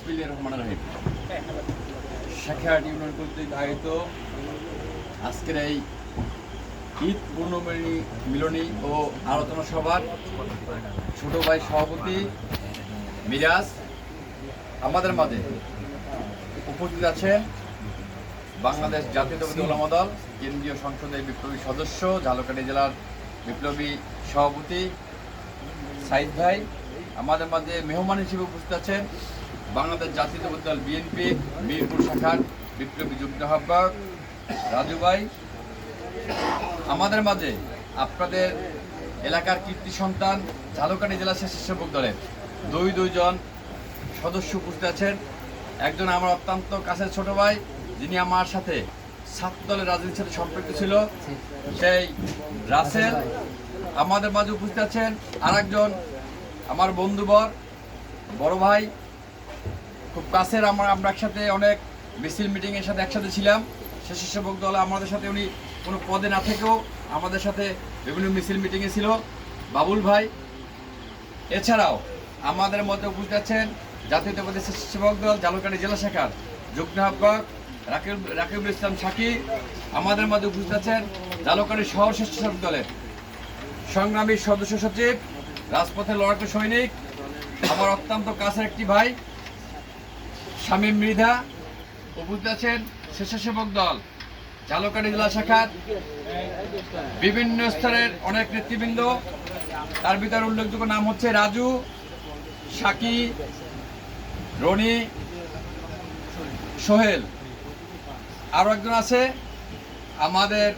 বিসমিল্লাহির রহমানির রহিম। শেখাট ইউনিয়ন কর্তৃক আয়োজিত আজকের এই ঈদ মিলনী ও আলোচনা সভার ছোট ভাই সভাপতি মিরাজ আমাদের মাঝে উপস্থিত আছেন বাংলাদেশ জাতীয়তাবাদী উলামা দল কেন্দ্রীয় সংসদের বিপ্লবী সদস্য, ঝালকাঠি জেলার বিপ্লবী সভাপতি সাইদ ভাই। আমাদের মাঝে মেহমান হিসেবে উপস্থিত আছেন বাংলাদেশ জাতীয়তাবাদী দল বিএনপি মিরপুর শাখার বিপ্লবী যুগ্ম আহ্বায়ক রাজু ভাই। আমাদের মাঝে আপনাদের এলাকার কীর্তি সন্তান ঝালকাঠি জেলা স্বেচ্ছাসেবক দলের দুইজন সদস্য উপস্থিত আছেন। একজন আমার অত্যন্ত কাছের ছোট ভাই, যিনি আমার সাথে ছাত্র দলের রাজনীতির সাথে সম্পৃক্ত ছিল, সেই রাসেল। আমাদের মাঝে উপস্থিত আছেন আরেকজন আমার বন্ধুবর বড় ভাই, খুব কাছের। আমরা একসাথে অনেক মিছিল মিটিংয়ের সাথে একসাথে ছিলাম। স্বেচ্ছাসেবক দল আমাদের সাথে উনি কোনো পদে না থেকেও আমাদের সাথে বিভিন্ন মিছিল মিটিংয়ে ছিল, বাবুল ভাই। এছাড়াও আমাদের মধ্যে উপস্থিত আছেন জাতীয়তাবাদী স্বেচ্ছাসেবক দল ঝালকাঠি জেলা শাখার যুগ্ম আহ্বায়ক রাকিবুল ইসলাম সাকি। আমাদের মধ্যে উপস্থিত আছেন ঝালকাঠি শহর স্বেচ্ছাসেবক দলের সংগ্রামী সদস্য সচিব, রাজপথের লড়াকু সৈনিক, আমার অত্যন্ত কাছের একটি ভাই শামীম মৃধা। উপস্থিত আছেন স্বেচ্ছাসেবক দল ঝালকাঠি জেলা শাখার বিভিন্ন স্তরের অনেক নেতৃবৃন্দ। তার ভিতরে উল্লেখযোগ্য নাম হচ্ছে রাজু, সাকি, রনি, সোহেল। আরও একজন আছে আমাদের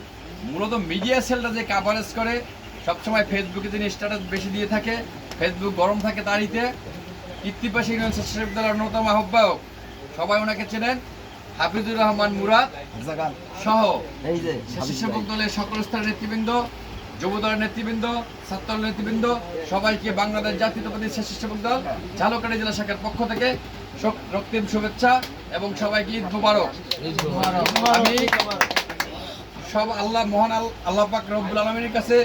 মূলত মিডিয়া সেলটা যে কাভারেজ করে, সবসময় ফেসবুকে যিনি স্ট্যাটাস বেশি দিয়ে থাকে, ফেসবুক গরম থাকে তারিতে, কীর্তিপাশী ইউনিয়ন স্বেচ্ছাসেবক দলের অন্যতম আহ্বায়ক, সবাই ওনাকে চেনেন, হাফিজুর রহমান মুরাদ সহ স্বেচ্ছাসেবক দলের সকল স্তরের নেতৃবৃন্দ, যুব দলের নেতৃবৃন্দ, ছাত্র দলের নেতৃবৃন্দ, সবাইকে বাংলাদেশ জাতীয়তাবাদী স্বেচ্ছাসেবক দল ঝালকাঠি জেলা শাখার পক্ষ থেকে রক্তিম শুভেচ্ছা এবং সবাইকে ঈদ মুবারক। আমি সব মহান আল্লাহ পাক রব্বুল আলামিনের কাছে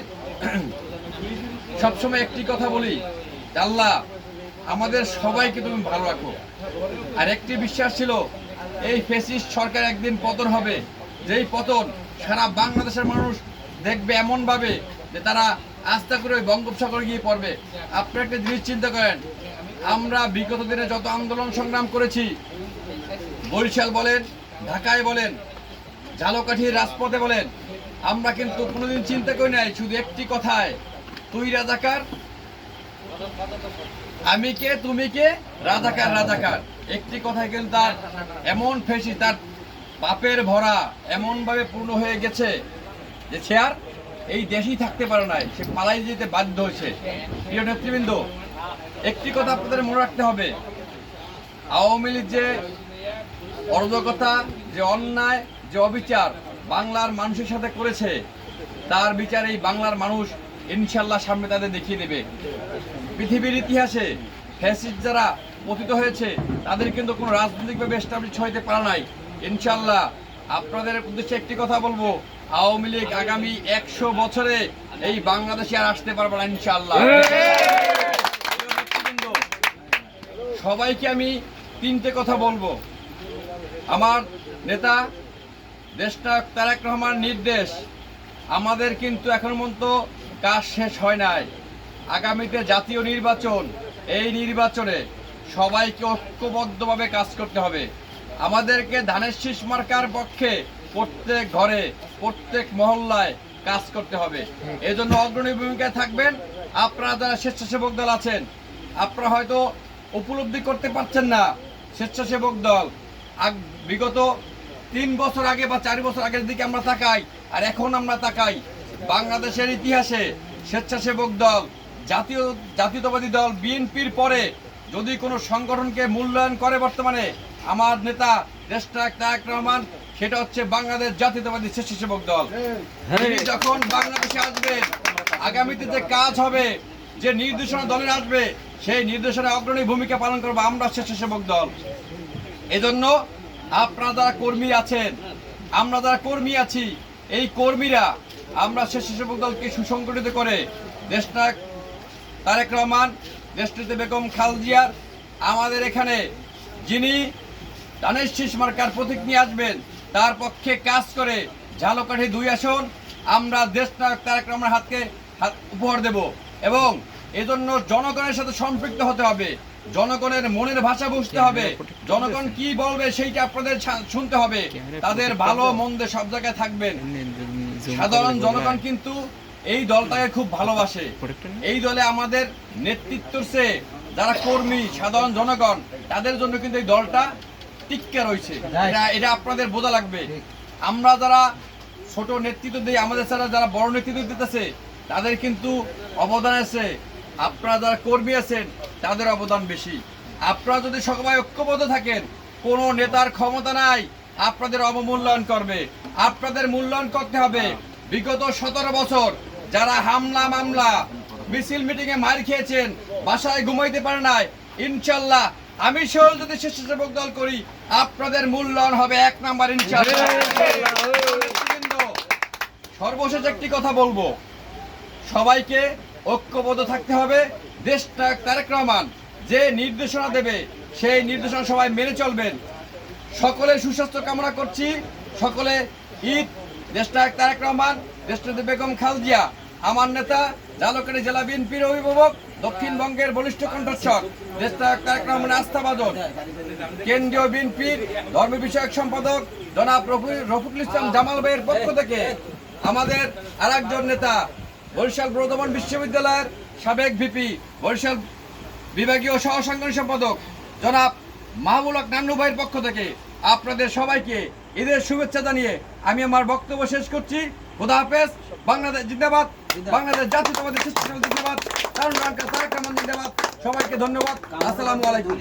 সবসময় একটি কথা বলি, আল্লাহ আমাদের সবাইকে তুমি ভালো রাখো। আর একটি বিশ্বাস ছিল, এই ফ্যাসিস্ট সরকার একদিন পতন হবে, যেই পতন সারা বাংলাদেশের মানুষ দেখবে এমনভাবে যে তারা আস্থা করে ওই বঙ্গোপসাগরে গিয়ে পড়বে। আপনারা একটা জিনিস চিন্তা করেন, আমরা বিগত দিনে যত আন্দোলন সংগ্রাম করেছি, বরিশাল বলেন, ঢাকায় বলেন, ঝালকাঠির রাজপথে বলেন, আমরা কিন্তু কোনোদিন চিন্তা করি নাই শুধু একটি কথায়, তুই রাজাকার আমি কে, তুমি কে, রাজাকার রাজাকার। একটি কথায় কিন্তু তার এমন ফেসি, তার পাপের ভরা এমন ভাবে পূর্ণ হয়ে গেছে যে সে আর এই দেশেই থাকতে পারে নাই, সে পালাই যেতে বাধ্য হয়েছে। প্রিয় নেতৃবৃন্দ, একটি কথা আপনাদের মনে রাখতে হবে, আওয়ামী লীগ যে অরাজকতা, যে অন্যায়, যে অবিচার বাংলার মানুষের সাথে করেছে, তার বিচার এই বাংলার মানুষ ইনশাল্লাহ সামনে তাদের দেখিয়ে দেবে। পৃথিবীর ইতিহাসে ফ্যাসিস্ট যারা পতিত হয়েছে তাদের কিন্তু কোনো রাজনৈতিকভাবে এস্টাবলিশ হইতে পারে নাই। ইনশাল্লাহ আপনাদের উদ্দেশ্যে একটি কথা বলবো, আওয়ামী লীগ আগামী 100 বছরে এই বাংলাদেশে আর আসতে পারবে না ইনশাল্লাহ। সবাইকে আমি 3টে কথা বলবো। আমার নেতা দেশনায়ক তারেক রহমান নির্দেশ, আমাদের কিন্তু এখন পর্যন্ত কাজ শেষ হয় নাই। আগামীতে জাতীয় নির্বাচন, এই নির্বাচনে সবাইকে ঐক্যবদ্ধভাবে কাজ করতে হবে। আমাদেরকে ধানের শীষ মার্কার পক্ষে প্রত্যেক ঘরে, প্রত্যেক মহল্লায় কাজ করতে হবে। এই জন্য অগ্রণী ভূমিকায় থাকবেন। আপনারা যারা স্বেচ্ছাসেবক দল আছেন, আপনারা হয়তো উপলব্ধি করতে পারছেন না, স্বেচ্ছাসেবক দল বিগত 3 বছর আগে বা 4 বছর আগের দিকে আমরা তাকাই, আর এখন আমরা তাকাই, বাংলাদেশের ইতিহাসে স্বেচ্ছাসেবক দল জাতীয়তাবাদী দল বিএনপির পরে যদি কোনো সংগঠনকে মূল্যায়ন করে বর্তমানে আমার নেতা দেশনায়ক তারেক রহমান, সেটা হচ্ছে বাংলাদেশ জাতীয়তাবাদী স্বেচ্ছাসেবক দল। তিনি যখন বাংলাদেশে আসবেন, আগামীতে যে কাজ হবে, যে নির্দেশনা দলের আসবে, সেই নির্দেশনা অগ্রণী ভূমিকা পালন করবো আমরা স্বেচ্ছাসেবক দল। এজন্য আপনারা যারা কর্মী আছেন, আমরা যারা কর্মী আছি, এই কর্মীরা আমরা স্বেচ্ছাসেবক দলকে সুসংগঠিত করে দেশনায়ক তারেক রহমান, দেশনেত্রী বেগম খালেদা জিয়ার আমাদের এখানে যিনি ধানের শীষ মার্কার প্রতীক নিয়ে আসবেন তার পক্ষে কাজ করে ঝালকাঠি 2 আসন আমরা দেশনায়ক তারেক রহমানের হাতকে উপহার দেব এবং এজন্য জনগণের সাথে সম্পৃক্ত হতে হবে, জনগণের মনের ভাষা বুঝতে হবে, জনগণ কি বলবে সেইটা আপনাদের শুনতে হবে, তাদের ভালো মন্দে সব জায়গায় থাকবেন। সাধারণ জনগণ কিন্তু এই দলটাকে খুব ভালোবাসে। এই দলে আমাদের নেতৃত্ব চেয়ে যারা কর্মী সাধারণ জনগণ তাদের জন্য কিন্তু এই দলটা টিকে রয়েছে। এটা আপনাদের বোঝা লাগবে। আমরা যারা ছোট নেতৃত্ব দিই, আমাদের ছাড়া যারা বড় নেতৃত্ব দিতেছে তাদের কিন্তু অবদান আছে, আপনারা যারা কর্মী আছেন তাদের অবদান বেশি। আপনারা যদি সবাই ঐক্যবদ্ধ থাকেন, কোনো নেতার ক্ষমতা নাই আপনাদের অবমূল্যায়ন করবে। আপনাদের মূল্যায়ন করতে হবে বিগত 17 বছর যারা হামলা মামলা মিছিল মিটিংয়ে মার খেয়েছেন, বাসায় ঘুমাইতে পারে নাই, ইনশাল্লাহ আমি সহ যদি স্বেচ্ছাসেবক দল করি আপনাদের মূল্যায়ন হবে 1 নাম্বার ইনশাল্লাহ। সর্বশেষ একটি কথা বলবো, সবাইকে ঐক্যবদ্ধ থাকতে হবে। দেশনায়ক তারেক রহমান যে নির্দেশনা দেবে সেই নির্দেশনা সবাই মেনে চলবেন। সকলের সুস্বাস্থ্য কামনা করছি। সকলে ঈদ। দেশনায়ক তারেক রহমান, দেশনেত্রী বেগম খালেদা, আমার নেতা, ঝালকাঠি জেলা বিএনপির অভিভাবক, দক্ষিণবঙ্গের বলিষ্ঠ কণ্ঠস্বর দেশনায়ক তারেক রহমানের আস্থাভাজন, কেন্দ্রীয় বিএনপির ধর্ম বিষয়ক সম্পাদক জনাব রফিকুল ইসলাম জামাল ভাইয়ের পক্ষ থেকে আমাদের আরেকজন নেতা বরিশাল বর্ধমান বিশ্ববিদ্যালয়ের সাবেক ভিপি, বরিশাল বিভাগীয় সহ সাংগঠনিক সম্পাদক জনাব মাহবুল হক নান্নু ভাইয়ের পক্ষ থেকে আপনাদের সবাইকে ঈদের শুভেচ্ছা জানিয়ে আমি আমার বক্তব্য শেষ করছি। খোদা হাফেজ। বাংলাদেশ জিন্দাবাদ, বাংলাদেশ জাতীয়তাবাদী স্বেচ্ছাসেবক জিন্দাবাদ, তারেক রহমান জিন্দাবাদ। সবাইকে ধন্যবাদ। আসসালামু আলাইকুম।